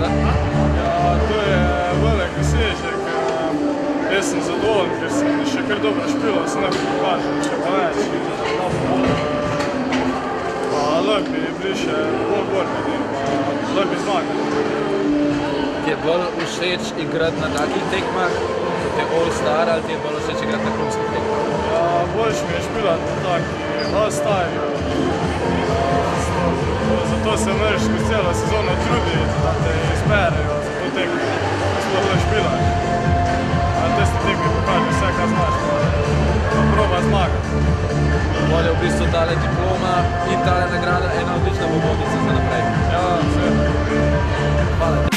nagrada? Ja, to je velik dosežek. Jaz sem zadovoljen, ker sem še kar dobro špilo, sem lahko pokažem, še pa več. Pa lahko bi bili še bolj borbi, lahko bi zmagali. Ti je bolj všeč igrati na takih tekmah, kot je All-Star, ali ti je bolj všeč igrati na klubskih tekmah? Ja, boljš mi je špilati na takih All-Starju. Zato se moraš skozi celo sezono truditi, da te izberejo za to tekmo, da sploh lahko špilaš. Na testi tekmi pokaži vse, kar znaš, pa proba zmagati. Bolje v bistvu tale diploma in tale nagrada ena odlična popotnica za naprej. Ja, vse. Hvala.